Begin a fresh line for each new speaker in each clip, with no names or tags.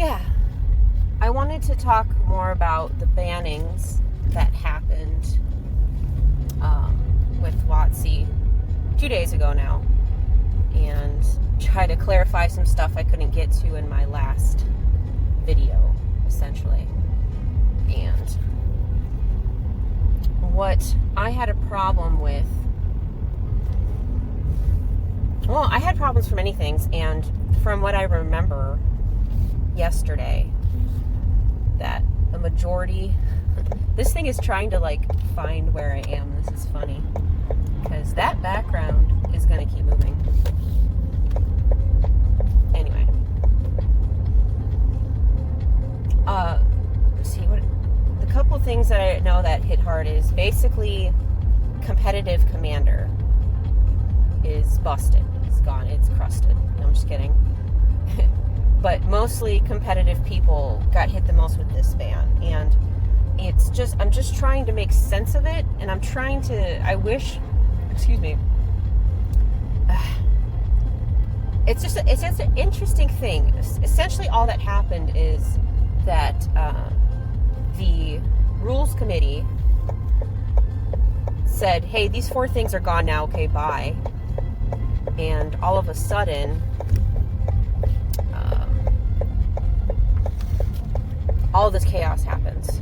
yeah, I wanted to talk more about the bannings that happened with WotC 2 days ago now, and try to clarify some stuff I couldn't get to in my last video, essentially. And what I had a problem with, well, I had problems for many things, and from what I remember yesterday, that a majority, this thing is trying to like find where I am. This is funny because that background is going to keep moving. Anyway, let's see what the couple things that I know that hit hard is basically competitive commander is busted. It's gone. It's crusted. No, I'm just kidding. But mostly competitive people got hit the most with this ban, and it's just, I'm just trying to make sense of it, and I'm trying to, I wish, excuse me, it's just an interesting thing. Essentially all that happened is that the rules committee said, hey, these 4 things are gone now, okay, bye. And all of a sudden, all this chaos happens.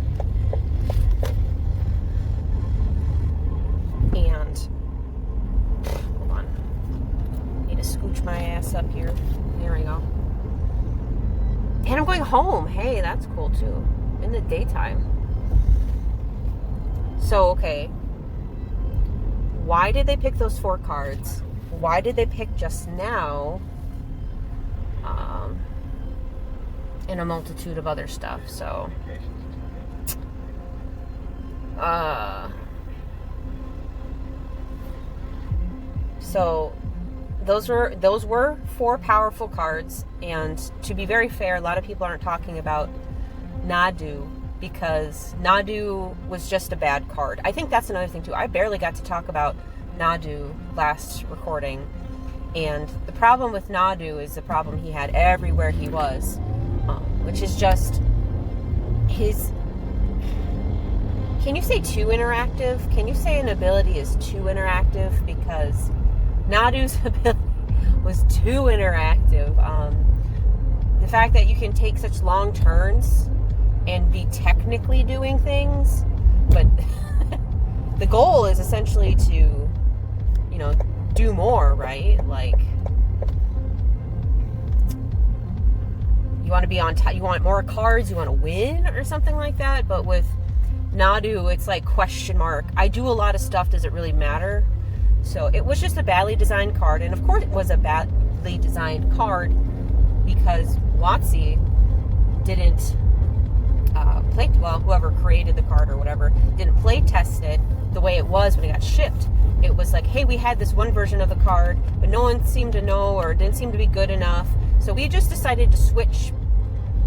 And, hold on. Need to scooch my ass up here. There we go. And I'm going home. Hey, that's cool too. In the daytime. So, okay. Why did they pick those 4 cards? Why did they pick just now? And a multitude of other stuff. So, those were 4 powerful cards, and to be very fair, a lot of people aren't talking about Nadu because Nadu was just a bad card. I think that's another thing too. I barely got to talk about Nadu last recording, and the problem with Nadu is the problem he had everywhere he was, which is just his, can you say too interactive? Can you say an ability is too interactive? Because Nadu's ability was too interactive. The fact that you can take such long turns and be technically doing things, but the goal is essentially to, you know, do more, right? Like, you want to be on top, you want more cards, you want to win or something like that. But with Nadu, it's like question mark. I do a lot of stuff, does it really matter? So it was just a badly designed card, and of course it was a badly designed card because WotC didn't play, well, whoever created the card or whatever didn't play test it the way it was when it got shipped. It was like, hey, we had this one version of the card, but no one seemed to know or didn't seem to be good enough, so we just decided to switch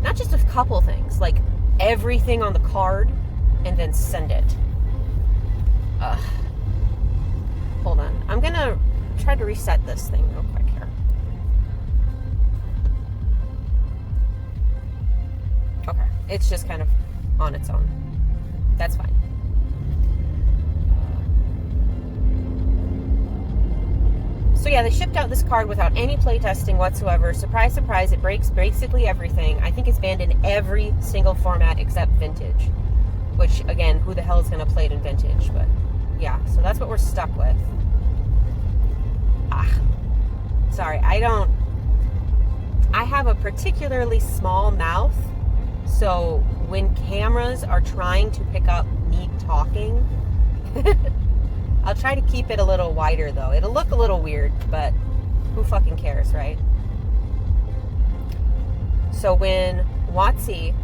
not just a couple things, like everything on the card, and then send it. Hold on. I'm gonna try to reset this thing real quick here. Okay. It's just kind of on its own. That's fine. So yeah, they shipped out this card without any playtesting whatsoever. Surprise, surprise, it breaks basically everything. I think it's banned in every single format except Vintage. Which, again, who the hell is going to play it in Vintage? But, yeah, so that's what we're stuck with. Sorry, I have a particularly small mouth, so when cameras are trying to pick up me talking, I'll try to keep it a little wider, though. It'll look a little weird, but who fucking cares, right? So when WotC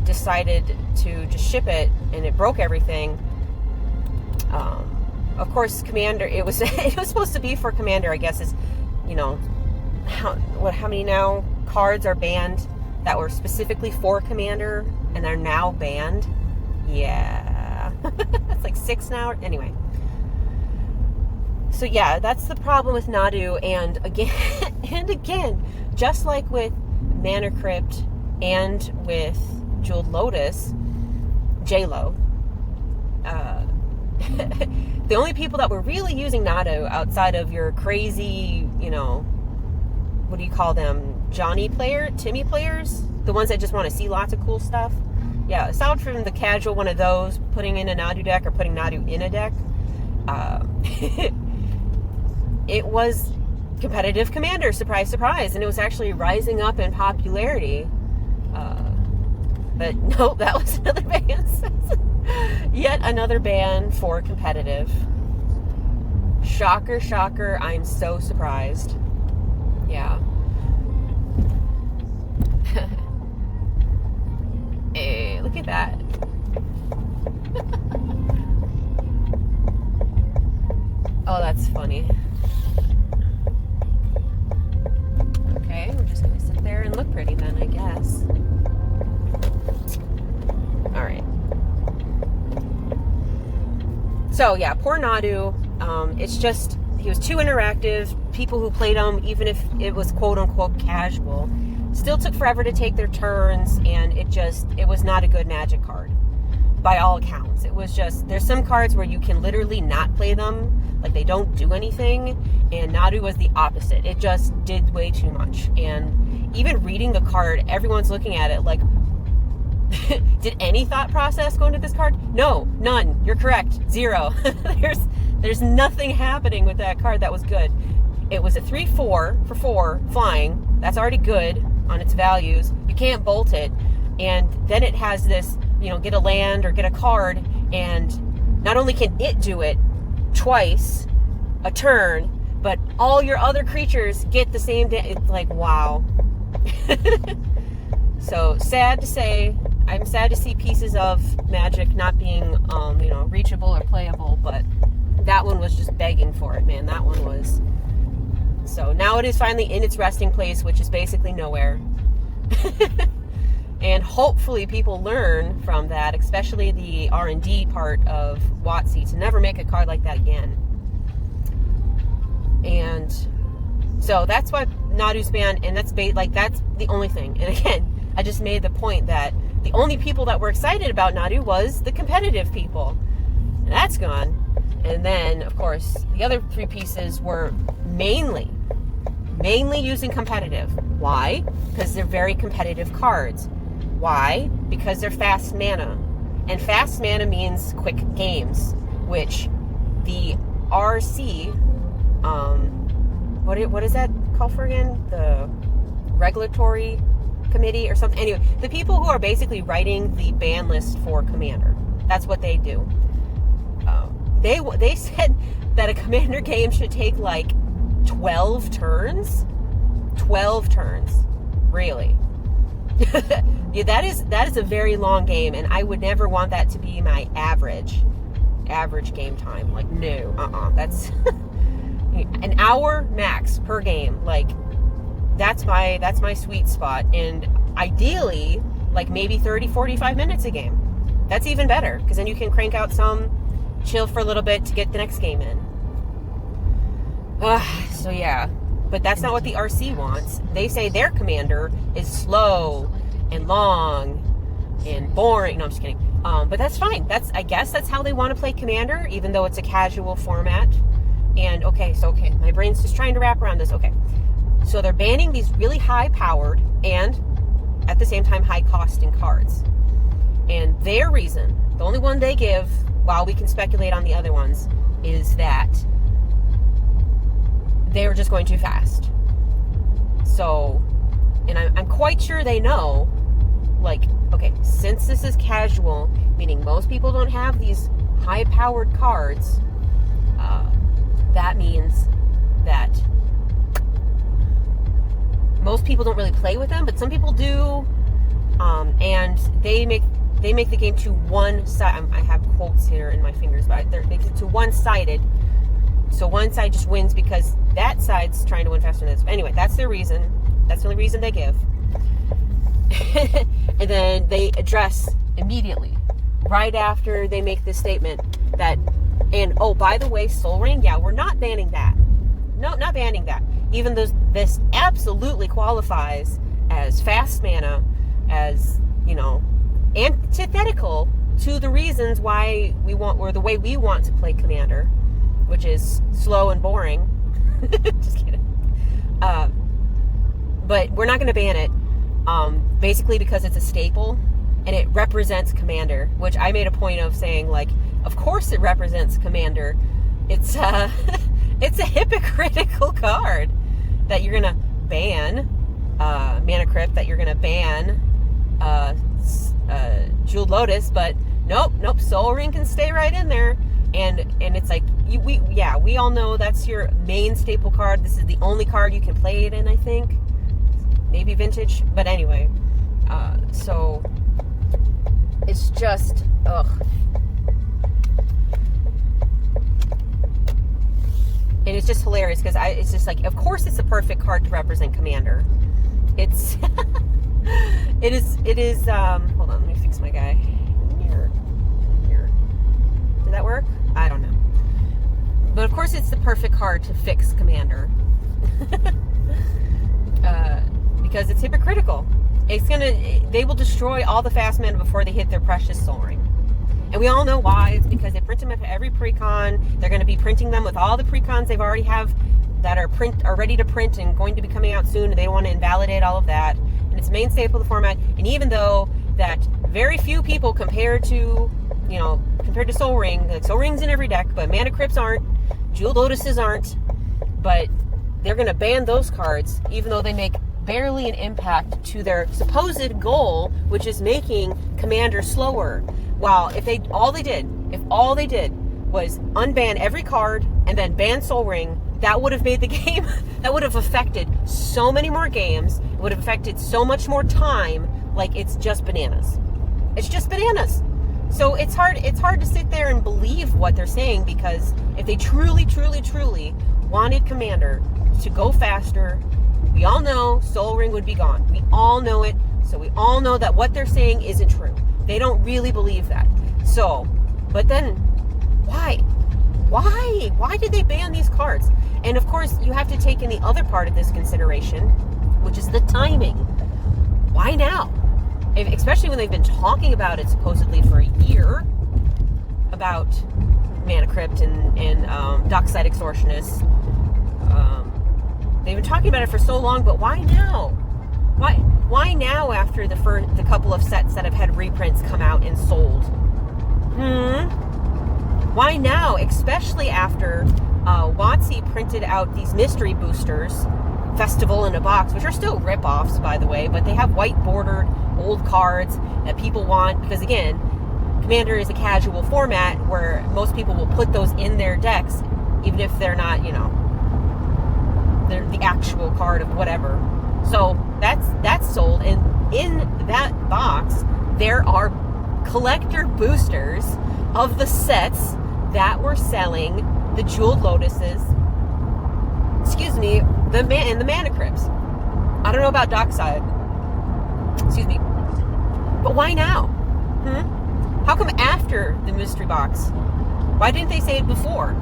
decided to just ship it and it broke everything, of course Commander, it was supposed to be for Commander, I guess, is, you know, how many now cards are banned that were specifically for Commander and they're now banned? Yeah. That's like 6 now. Anyway. So yeah, that's the problem with Nadu, and again, just like with Mana Crypt and with Jeweled Lotus, J-Lo. The only people that were really using Nadu outside of your crazy, you know, what do you call them? Timmy players? The ones that just want to see lots of cool stuff. Yeah, aside from the casual one of those, putting in a Nadu deck or putting Nadu in a deck, it was competitive Commander, surprise, surprise, and it was actually rising up in popularity. But no, that was another ban. Yet another ban for competitive. Shocker, shocker, I'm so surprised. Yeah. Hey, look at that. Oh, that's funny. Okay, we're just gonna sit there and look pretty then, I guess. Alright. So, yeah, poor Nadu. It's just, he was too interactive. People who played him, even if it was quote-unquote casual, still took forever to take their turns, and it was not a good Magic card. By all accounts. It was just, there's some cards where you can literally not play them, like they don't do anything, and Nadu was the opposite. It just did way too much. And even reading the card, everyone's looking at it like, did any thought process go into this card? No, none. You're correct. 0. There's nothing happening with that card that was good. It was a 3/4 for 4 flying. That's already good on its values. You can't bolt it. And then it has this, you know, get a land or get a card, and not only can it do it twice a turn, but all your other creatures get the same it's like, wow. So sad to say, I'm sad to see pieces of Magic not being, you know, reachable or playable, but that one was just begging for it, man. That one was. So now it is finally in its resting place, which is basically nowhere. And hopefully people learn from that, especially the R&D part of WotC, to never make a card like that again. And so that's why Nadu's banned, and that's the only thing. And again, I just made the point that the only people that were excited about Nadu was the competitive people. And that's gone. And then, of course, the other 3 pieces were mainly using competitive. Why? Because they're very competitive cards. Why? Because they're fast mana. And fast mana means quick games, which the RC, what is that called for again? The regulatory committee or something. Anyway, the people who are basically writing the ban list for Commander. That's what they do. They said that a Commander game should take like 12 turns. 12 turns. Really. Yeah, that is a very long game, and I would never want that to be my average game time. Like, no, that's an hour max per game. Like, that's my sweet spot. And ideally, like maybe 30, 45 minutes a game. That's even better, because then you can crank out some, chill for a little bit to get the next game in. So yeah, but that's not what the RC wants. They say their Commander is slow and long and boring. No, I'm just kidding. But that's fine. I guess that's how they want to play Commander, even though it's a casual format. And okay, my brain's just trying to wrap around this. Okay, so they're banning these really high-powered and at the same time high-costing cards. And their reason, the only one they give, while we can speculate on the other ones, is that they were just going too fast. So, and I'm quite sure they know, like, okay, since this is casual, meaning most people don't have these high-powered cards, that means that most people don't really play with them, but some people do, and they make the game to one side. I have quotes here in my fingers, but they make it to one-sided. So one side just wins because that side's trying to win faster than this. Anyway, that's their reason. That's the only reason they give. And then they address immediately, right after they make this statement, that, and oh, by the way, Soul Ring, yeah, we're not banning that. No, not banning that. Even though this absolutely qualifies as fast mana, as, antithetical to the reasons why we want, or the way we want to play Commander, which is slow and boring. Just kidding. But we're not going to ban it, basically because it's a staple and it represents Commander, which I made a point of saying, like, of course it represents Commander. It's it's a hypocritical card that you're going to ban, Mana Crypt, that you're going to ban Jeweled Lotus, but nope, Soul Ring can stay right in there. And it's like, we all know that's your main staple card. This is the only card you can play it in, I think. Maybe Vintage, but anyway. So it's just, ugh. And it's just hilarious because it's just like, of course it's the perfect card to represent Commander. It's, it is, hold on, let me fix my guy. Here. Did that work? I don't know. But of course it's the perfect card to fix Commander. Because it's hypocritical. They will destroy all the fast mana before they hit their precious Soul Ring. And we all know why. It's because they print them for every precon. They're going to be printing them with all the precons they've already have that are ready to print and going to be coming out soon. And they don't want to invalidate all of that. And it's a main staple of the format. And even though that very few people compared to Soul Ring, like Soul Ring's in every deck, but Mana Crypts aren't, Jeweled Lotuses aren't, but they're going to ban those cards, even though they make barely an impact to their supposed goal, which is making Commander slower. While if all they did was unban every card and then ban Soul Ring, that would have made the game, that would have affected so many more games, it would have affected so much more time. Like, it's just bananas. It's just bananas. So it's hard to sit there and believe what they're saying, because if they truly wanted Commander to go faster, we all know Soul Ring would be gone. We all know it. So we all know that what they're saying isn't true. They don't really believe that. So, but then why? Why did they ban these cards? And of course, you have to take in the other part of this consideration, which is the timing. Why now? Especially when they've been talking about it supposedly for a year, about Mana Crypt and Dockside Extortionist. They've been talking about it for so long, but why now? Why now after the couple of sets that have had reprints come out and sold? Why now? Especially after WotC printed out these mystery boosters, Festival in a Box, which are still rip-offs, by the way, but they have white bordered old cards that people want, because again, Commander is a casual format where most people will put those in their decks, even if they're not, they're the actual card of whatever. So that's sold, and in that box there are collector boosters of the sets that were selling the Jeweled Lotuses, and the Mana Crypts. I don't know about Dockside, but why now? How come after the mystery box? Why didn't they say it before?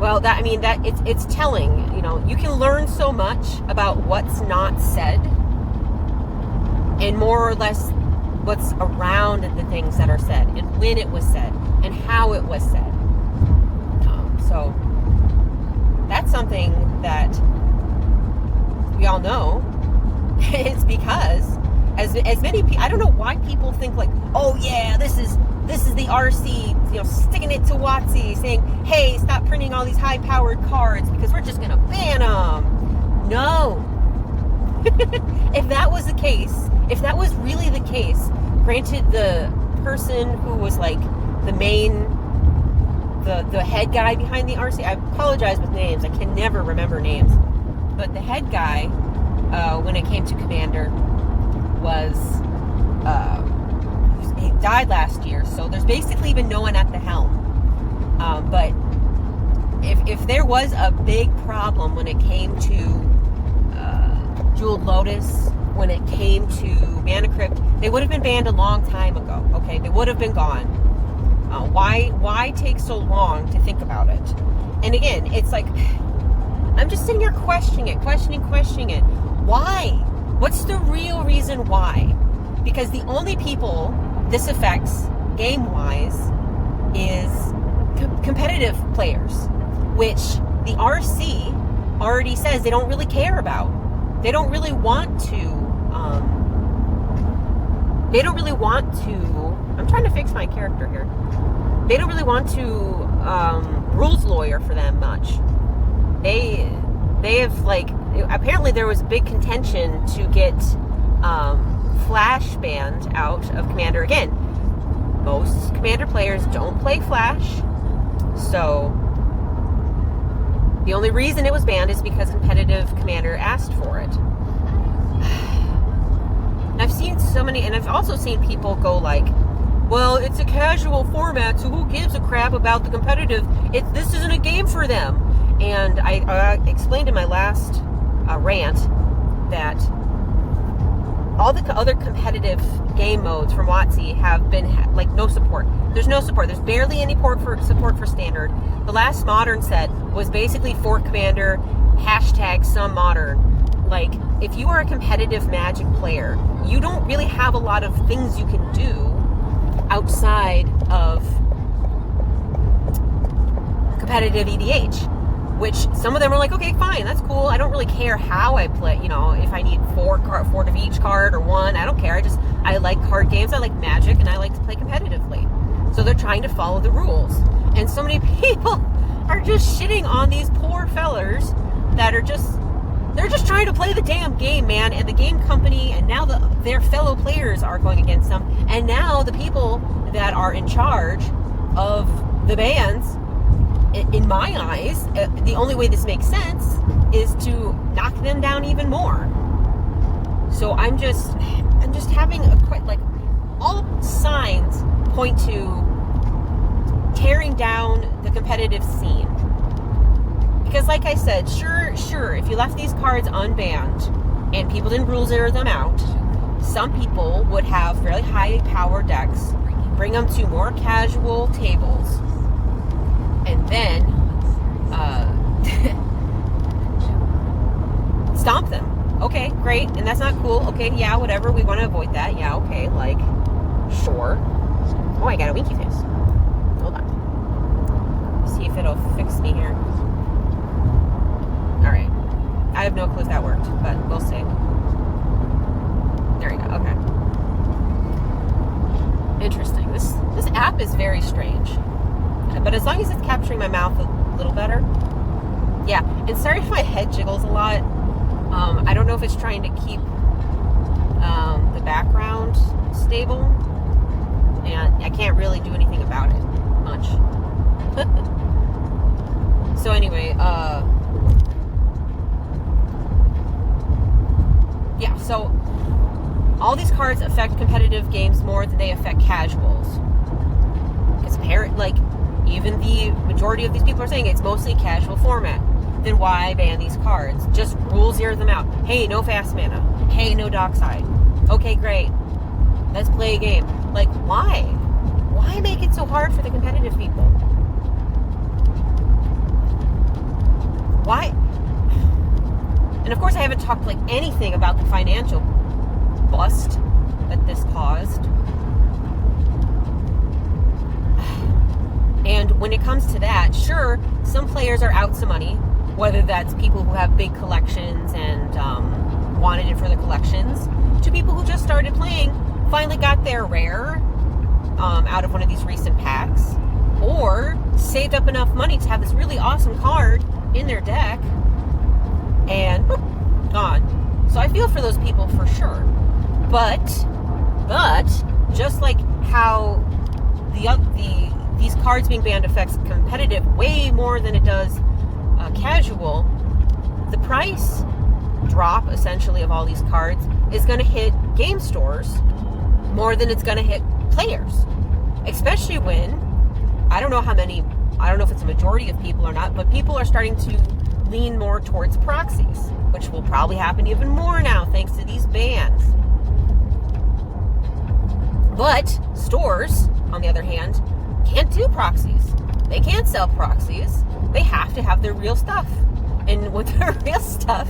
Well, it's telling. You can learn so much about what's not said, and more or less what's around the things that are said, and when it was said, and how it was said. So that's something that we all know. It's because as many people, I don't know why people think like, oh yeah, this is the RC, sticking it to WotC, saying, hey, stop printing all these high-powered cards because we're just gonna ban them. No. If that was the case, if that was really the case, granted, the person who was like the main, the head guy behind the RC, I apologize with names, I can never remember names, but the head guy, when it came to Commander, he died last year, so there's basically been no one at the helm. But if there was a big problem when it came to Jeweled Lotus, when it came to Mana Crypt, they would have been banned a long time ago. Okay, they would have been gone. Why take so long to think about it? And again, it's like, I'm just sitting here questioning it. Why? What's the real reason why? Because the only people this affects game-wise is competitive players, which the RC already says they don't really care about. They don't really want to, I'm trying to fix my character here. They don't really want to rules lawyer for them much. They have, like, apparently there was big contention to get Flash banned out of Commander. Again, most Commander players don't play Flash, so the only reason it was banned is because competitive Commander asked for it. And I've seen so many, and I've also seen people go like, well, it's a casual format, so who gives a crap about the competitive? This isn't a game for them. And I explained in my last rant that all the other competitive game modes from WotC have been, like, no support. There's no support. There's barely any support for Standard. The last Modern set was basically for Commander, #some Modern. Like, if you are a competitive Magic player, you don't really have a lot of things you can do outside of competitive EDH. Which some of them are like, okay, fine, that's cool. I don't really care how I play. You know, if I need four of each card or one, I don't care. I like card games. I like Magic, and I like to play competitively. So they're trying to follow the rules, and so many people are just shitting on these poor fellers that are they're just trying to play the damn game, man. And the game company, and now their fellow players are going against them, and now the people that are in charge of the bans. In my eyes, the only way this makes sense is to knock them down even more. So I'm just having all signs point to tearing down the competitive scene. Because like I said, sure, if you left these cards unbanned and people didn't rule zero them out, some people would have fairly high power decks, bring them to more casual tables, and then stomp them. Okay, great. And that's not cool. Okay, yeah, whatever. We want to avoid that. Yeah, okay, like, sure. Oh, I got a winky face. Hold on. See if it'll fix me here. Alright. I have no clue if that worked, but we'll see. There we go. Okay. Interesting. This app is very strange. But as long as it's capturing my mouth a little better. Yeah, and sorry if my head jiggles a lot. I don't know if it's trying to keep the background stable. And I can't really do anything about it much. So anyway, yeah, so all these cards affect competitive games more than they affect casuals. Because even the majority of these people are saying it's mostly casual format. Then why ban these cards? Just rule zero them out. Hey, no fast mana. Hey, no Dockside. Okay, great. Let's play a game. Like, why? Why make it so hard for the competitive people? Why? And of course I haven't talked anything about the financial bust that this caused. And when it comes to that, sure, some players are out some money, whether that's people who have big collections and wanted it for the collections, to people who just started playing, finally got their rare out of one of these recent packs, or saved up enough money to have this really awesome card in their deck, and boop, gone. So I feel for those people for sure. But just like how these cards being banned affects competitive way more than it does casual, the price drop essentially of all these cards is going to hit game stores more than it's going to hit players, especially when I don't know if it's a majority of people or not, but people are starting to lean more towards proxies, which will probably happen even more now thanks to these bans. But stores, on the other hand, can't do proxies. They can't sell proxies. They have to have their real stuff. And with their real stuff,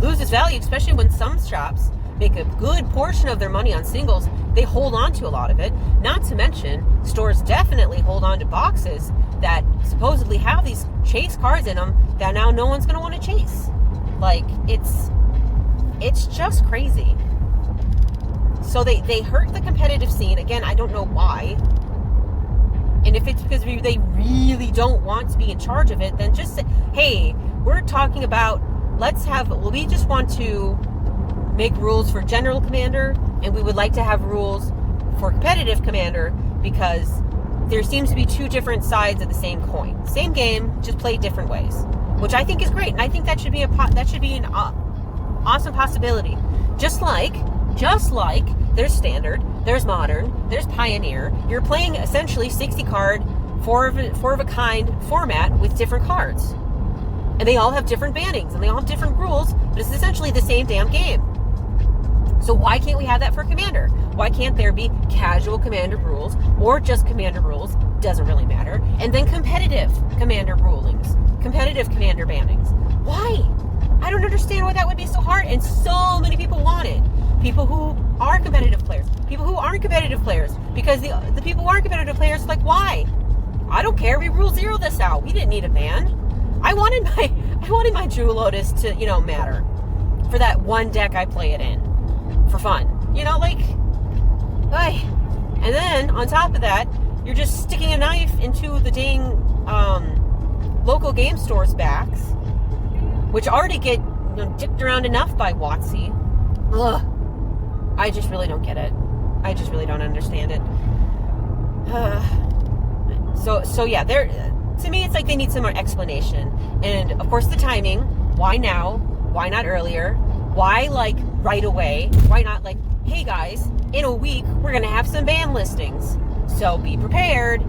loses value, especially when some shops make a good portion of their money on singles. They hold on to a lot of it. Not to mention, stores definitely hold on to boxes that supposedly have these chase cards in them that now no one's going to want to chase. Like, it's just crazy. So they hurt the competitive scene. Again, I don't know why. And if it's because they really don't want to be in charge of it, then just say, hey, we're talking about, we just want to make rules for General Commander, and we would like to have rules for Competitive Commander, because there seems to be two different sides of the same coin. Same game, just played different ways, which I think is great. And I think that should be an awesome possibility. Just like there's Standard, there's Modern, there's Pioneer. You're playing essentially 60 card, four of a kind format with different cards. And they all have different bannings, and they all have different rules, but it's essentially the same damn game. So why can't we have that for Commander? Why can't there be casual Commander rules, or just Commander rules? Doesn't really matter. And then competitive Commander rulings, competitive Commander bannings. Why? I don't understand why that would be so hard, and so many people want it. People who are competitive players, people who aren't competitive players, because the people who aren't competitive players are like, why? I don't care. We rule zero this out. We didn't need a ban. I wanted my Drew Lotus to, matter for that one deck I play it in for fun. And then on top of that, you're just sticking a knife into the dang local game stores' backs, which already get dicked around enough by WotC. Ugh. I just really don't get it. I just really don't understand it. So yeah, to me, it's like they need some more explanation. And of course, the timing. Why now? Why not earlier? Why right away? Why not hey guys, in a week we're gonna have some ban listings, so be prepared.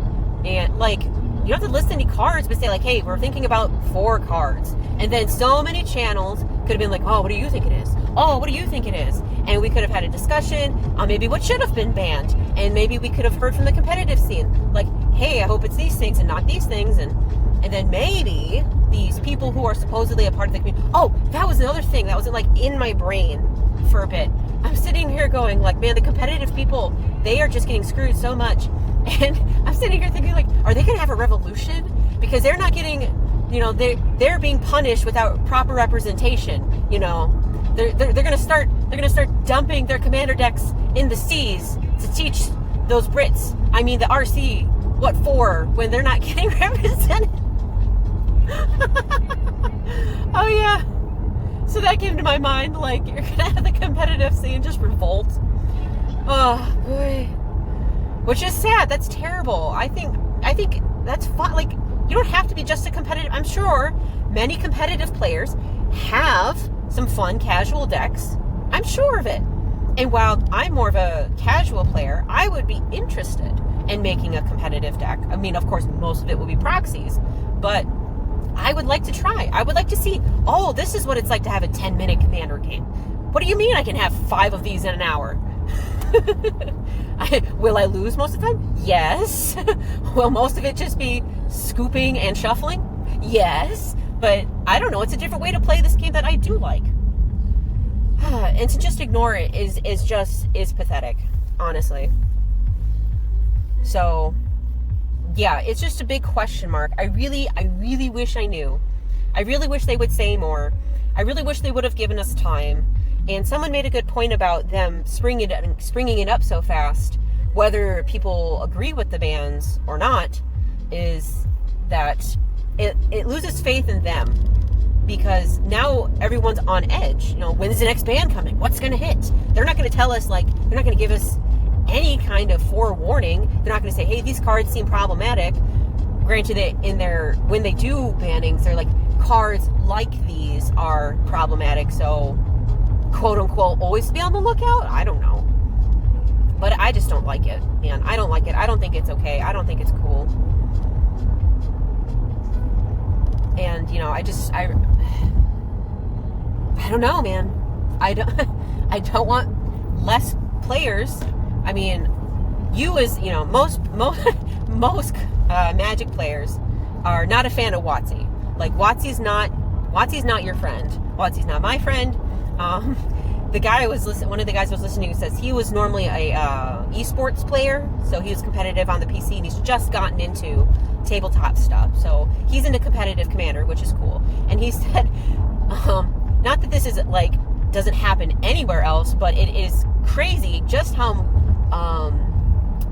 And you don't have to list any cards, but say hey, we're thinking about 4 cards. And then so many channels could have been like, oh, what do you think it is? Oh, what do you think it is? And we could have had a discussion on maybe what should have been banned. And maybe we could have heard from the competitive scene, hey, I hope it's these things and not these things. And then maybe these people who are supposedly a part of the community. Oh, that was another thing that was in my brain for a bit. I'm sitting here going man, the competitive people, they are just getting screwed so much. And I'm sitting here thinking are they going to have a revolution? Because they're not getting, they're being punished without proper representation. They're going to start dumping their commander decks in the seas to teach those Brits, the RC, what for, when they're not getting represented. Oh yeah. So that came to my mind, you're going to have the competitive scene just revolt. Oh boy. Which is sad. That's terrible. I think that's fun. You don't have to be just a competitive. I'm sure many competitive players have some fun casual decks. I'm sure of it. And while I'm more of a casual player, I would be interested in making a competitive deck. Of course, most of it will be proxies, but I would like to try. I would like to see, oh, this is what it's like to have a 10-minute Commander game. What do you mean I can have 5 of these in an hour? Will I lose most of the time? Yes. Will most of it just be scooping and shuffling? Yes. But I don't know. It's a different way to play this game that I do like. And to just ignore it is pathetic, honestly. So, yeah, it's just a big question mark. I really wish I knew. I really wish they would say more. I really wish they would have given us time. And someone made a good point about them springing it up so fast. Whether people agree with the bans or not, is that it loses faith in them. Because now everyone's on edge. When's the next ban coming? What's going to hit? They're not going to tell us, they're not going to give us any kind of forewarning. They're not going to say, hey, these cards seem problematic. Granted, when they do bannings, they're cards like these are problematic, so quote unquote always be on the lookout. I don't know. But I just don't like it, man. I don't like it. I don't think it's okay. I don't think it's cool. And, I don't know, man. I don't want less players. You as, most Magic players are not a fan of WotC. WotC's not your friend. WotC's not my friend. The guy one of the guys I was listening to says he was normally a esports player, so he was competitive on the PC, and he's just gotten into tabletop stuff. So he's into competitive Commander, which is cool. And he said, not that this is like doesn't happen anywhere else, but it is crazy just how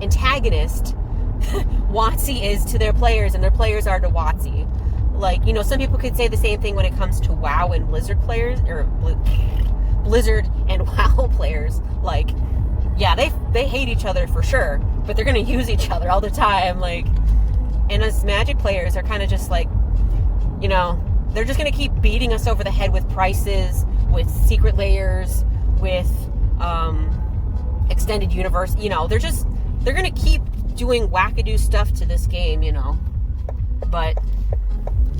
antagonist WotC is to their players, and their players are to WotC. Like, you know, some people could say the same thing when it comes to WoW and Blizzard players, or Blizzard and WoW players. Like, yeah, they hate each other for sure, but they're gonna use each other all the time. Like, and us Magic players are kind of just like, you know, they're just gonna keep beating us over the head with prices, with secret layers, with extended universe. You know, they're gonna keep doing wackadoo stuff to this game, you know. But,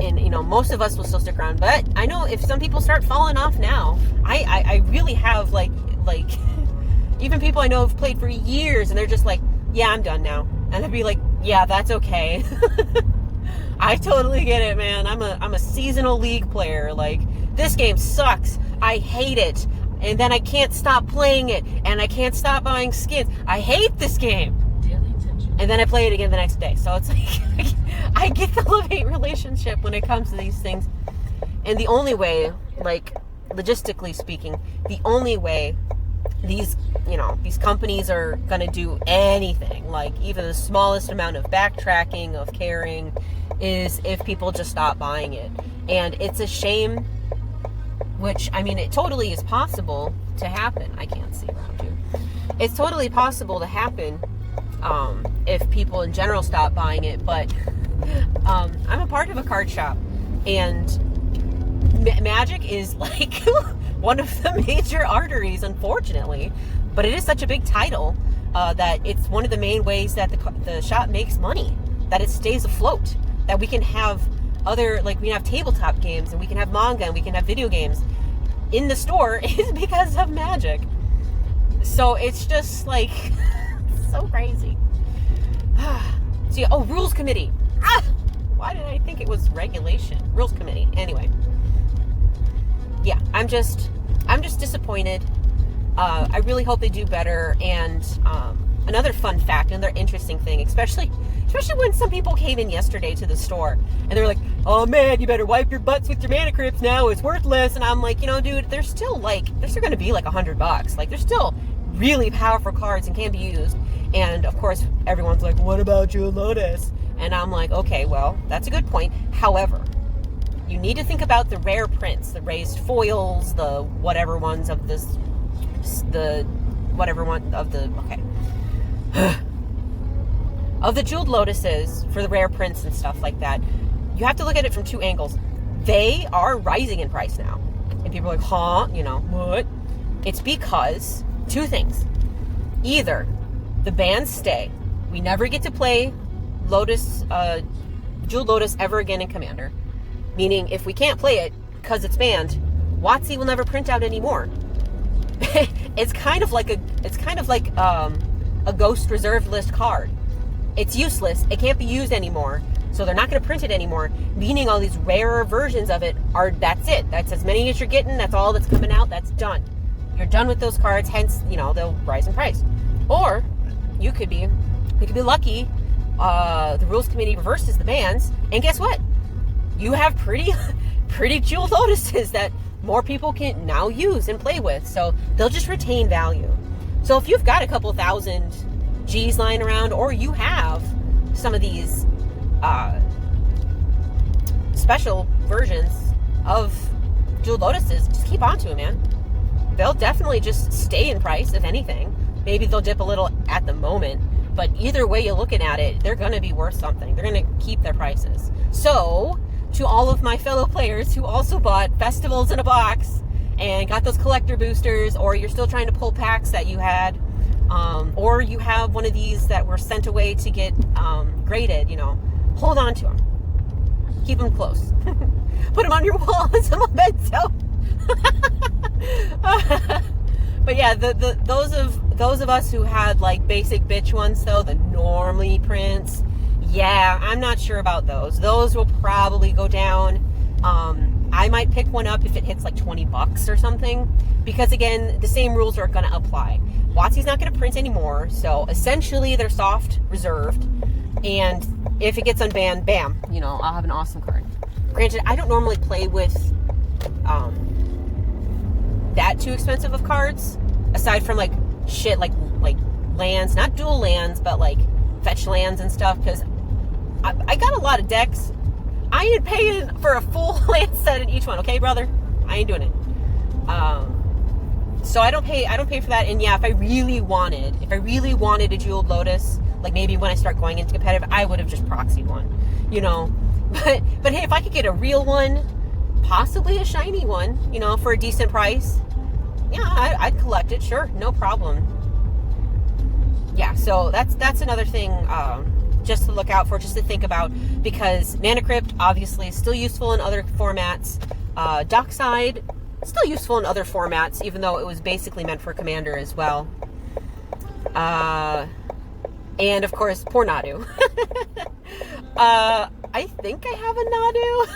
and you know, most of us will still stick around. But I know if some people start falling off now, I really have like even people I know have played for years, and they're just like, yeah, I'm done now. And I'd be like, yeah, that's okay. I totally get it, man. I'm a seasonal League player. Like, this game sucks. I hate it. And then I can't stop playing it, and I can't stop buying skins. I hate this game. And then I play it again the next day. So it's like, I get the love-hate relationship when it comes to these things. And the only way, like, logistically speaking, the only way these companies are going to do anything, like even the smallest amount of backtracking, of caring, is if people just stop buying it. And it's a shame, which, I mean, it totally is possible to happen. I can't see around you. It's totally possible to happen if people in general stop buying it. But I'm a part of a card shop, and Magic is like one of the major arteries, unfortunately. But it is such a big title that it's one of the main ways that the shop makes money, that it stays afloat, that we can have other, like, we can have tabletop games, and we can have manga, and we can have video games in the store, is because of Magic. So it's just like so crazy. So, oh, Rules Committee. Why did I think it was regulation? Rules Committee. Anyway. Yeah, I'm just disappointed. I really hope they do better. And another fun fact, another interesting thing, especially when some people came in yesterday to the store and they were like, oh man, you better wipe your butts with your Mana Crypts now, it's worthless. And I'm like, you know, dude, they're still going to be like $100. Like, they're still really powerful cards and can be used. And of course, everyone's like, what about you, Lotus? And I'm like, okay, well, that's a good point. However, you need to think about the rare prints, the raised foils, the whatever ones of this, the whatever one of the, okay. Of the jeweled lotuses for the rare prints and stuff like that, you have to look at it from two angles. They are rising in price now. And people are like, huh? You know, what? It's because two things. Either the bans stay. We never get to play Lotus, Jeweled Lotus ever again in Commander. Meaning, if we can't play it because it's banned, WotC will never print out anymore. It's kind of like a Ghost reserved list card. It's useless. It can't be used anymore. So they're not going to print it anymore. Meaning all these rarer versions of it that's it. That's as many as you're getting. That's all that's coming out. That's done. You're done with those cards. Hence, you know, they'll rise in price. Or you could be lucky. The Rules Committee reverses the bans, and guess what? You have pretty jeweled lotuses that more people can now use and play with. So they'll just retain value. So if you've got a couple thousand G's lying around, or you have some of these special versions of jeweled lotuses, just keep on to them, man. They'll definitely just stay in price, if anything. Maybe they'll dip a little at the moment, but either way you're looking at it, they're going to be worth something. They're going to keep their prices. So, to all of my fellow players who also bought Festivals in a box and got those collector boosters, or you're still trying to pull packs that you had, or you have one of these that were sent away to get graded, you know, hold on to them. Keep them close. Put them on your wall as a memento. But yeah, those of us who had like basic bitch ones, though, the normally prints, yeah, I'm not sure about those. Those will probably go down. I might pick one up if it hits like $20 or something, because again, the same rules are going to apply. WotC's not going to print anymore, so essentially they're soft reserved, and if it gets unbanned, bam, you know, I'll have an awesome card. Granted, I don't normally play with that too expensive of cards, aside from like shit like lands, not dual lands, but like fetch lands and stuff, because I got a lot of decks. I ain't paying for a full land set in each one, okay, brother? I ain't doing it. So I don't pay for that. And yeah, if I really wanted a jeweled Lotus, like maybe when I start going into competitive, I would have just proxied one, you know. But hey, if I could get a real one, possibly a shiny one, you know, for a decent price, yeah, I'd collect it, sure, no problem. Yeah, so that's another thing just to look out for, just to think about, because Mana Crypt obviously is still useful in other formats. Dockside, still useful in other formats, even though it was basically meant for Commander as well. And of course, poor Nadu. I think I have a Nadu.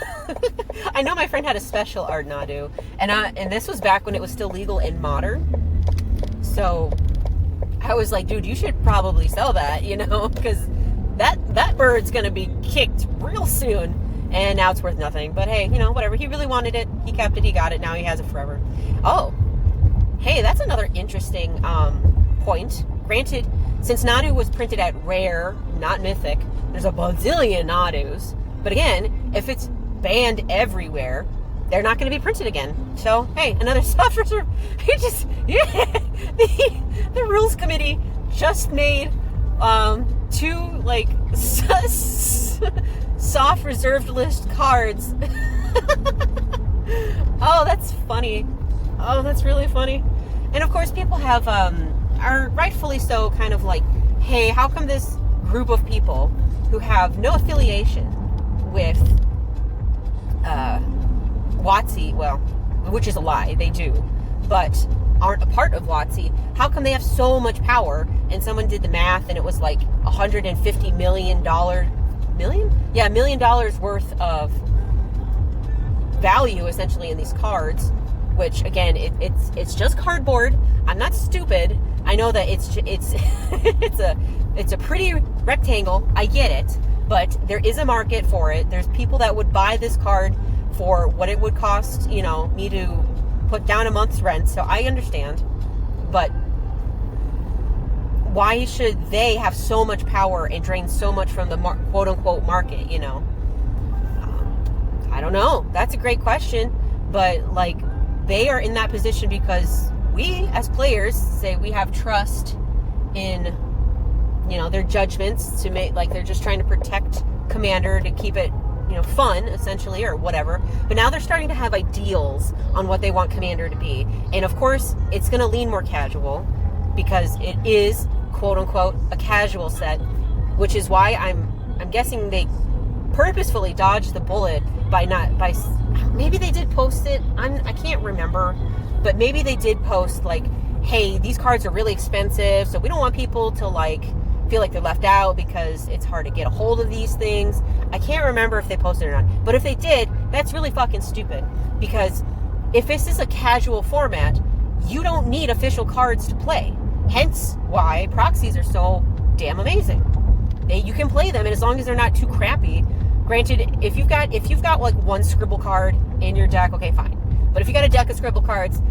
I know my friend had a special art Nadu, and this was back when it was still legal in Modern. So I was like, dude, you should probably sell that, you know, because that bird's gonna be kicked real soon. And now it's worth nothing. But hey, you know, whatever. He really wanted it. He kept it. He got it. Now he has it forever. Oh, hey, that's another interesting point. Granted, since Nadu was printed at rare, not mythic, there's a bazillion Nadus. But again, if it's banned everywhere, they're not going to be printed again. So, hey, another soft reserve. The rules committee just made two, like, soft reserved list cards. Oh, that's funny. Oh, that's really funny. And of course, people have, are rightfully so kind of like, hey, how come this group of people who have no affiliation with WotC, well, which is a lie, they do, but aren't a part of WotC, how come they have so much power? And someone did the math, and it was like $150 million worth of value essentially in these cards, which again, it's just cardboard. I'm not stupid. I know that it's it's a pretty rectangle. I get it, but there is a market for it. There's people that would buy this card for what it would cost, you know, me to put down a month's rent. So I understand, but why should they have so much power and drain so much from the quote-unquote market, you know? I don't know. That's a great question. But, like, they are in that position because we, as players, say we have trust in, you know, their judgments to make, like, they're just trying to protect Commander to keep it, you know, fun, essentially, or whatever. But now they're starting to have ideals on what they want Commander to be. And, of course, it's going to lean more casual because it is, quote-unquote, a casual set, which is why I'm guessing they purposefully dodged the bullet by maybe they did post it, I can't remember, but maybe they did post, like, hey, these cards are really expensive, so we don't want people to, like, feel like they're left out because it's hard to get a hold of these things. I can't remember if they posted it or not, but if they did, that's really fucking stupid, because if this is a casual format, you don't need official cards to play. Hence why proxies are so damn amazing. You can play them, and as long as they're not too crappy. Granted, if you've got like one scribble card in your deck, okay, fine. But if you got a deck of scribble cards,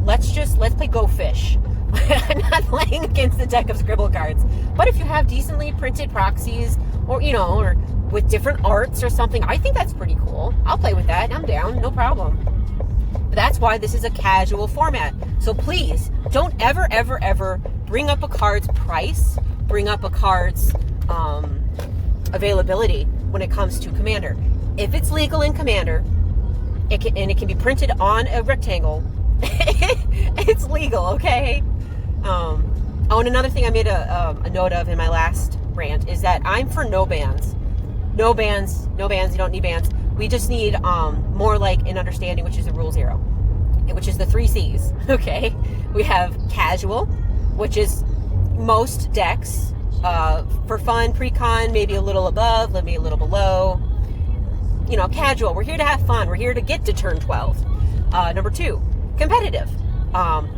let's play Go Fish. I'm not playing against the deck of scribble cards. But if you have decently printed proxies, or, you know, or with different arts or something, I think that's pretty cool. I'll play with that. I'm down, no problem. But that's why this is a casual format. So please, don't ever, ever, ever bring up a card's price, bring up a card's availability when it comes to Commander. If it's legal in Commander, it can be printed on a rectangle, it's legal, okay? Oh, and another thing I made a note of in my last rant is that I'm for no bans. No bans, you don't need bans. We just need more like an understanding, which is a rule 0, which is the 3 C's, okay? We have casual, which is most decks, for fun, pre-con, maybe a little above, maybe a little below. you know, casual. We're here to have fun. We're here to get to turn 12. Number 2, competitive.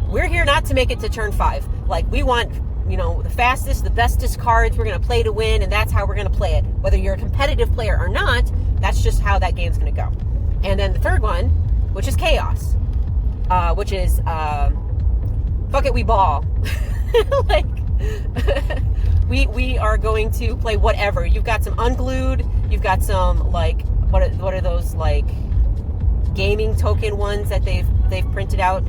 We're here not to make it to turn 5. Like, we want, you know, the fastest, the bestest cards. We're going to play to win, and that's how we're going to play it. Whether you're a competitive player or not, that's just how that game's going to go. And then the third one, which is chaos, which is, fuck it, we ball. Like, we are going to play whatever. You've got some unglued, you've got some, like, what are those, like, gaming token ones that they've printed out.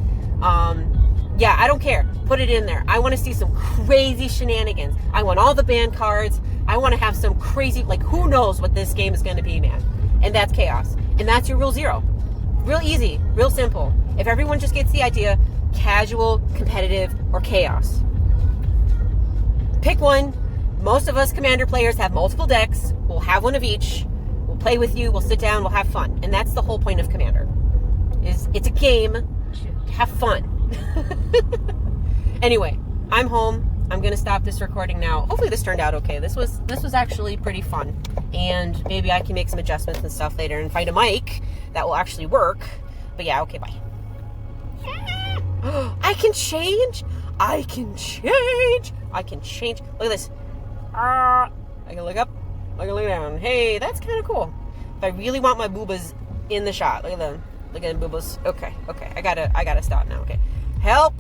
Yeah, I don't care. Put it in there. I want to see some crazy shenanigans. I want all the ban cards. I want to have some crazy, like, who knows what this game is going to be, man. And that's chaos. And that's your rule 0. Real easy, real simple. If everyone just gets the idea, casual, competitive, or chaos. Pick one. Most of us Commander players have multiple decks. We'll have one of each. We'll play with you. We'll sit down. We'll have fun. And that's the whole point of Commander. It's a game to have fun. Anyway, I'm home. I'm gonna stop this recording now. Hopefully this turned out okay. This was actually pretty fun, and maybe I can make some adjustments and stuff later and find a mic that will actually work. But yeah, okay, bye. I can change. I can change. Look at this. I can look up. I can look down. Hey, that's kind of cool. If I really want my boobas in the shot, look at them. Look at the boobas. Okay. I gotta stop now. Okay, help.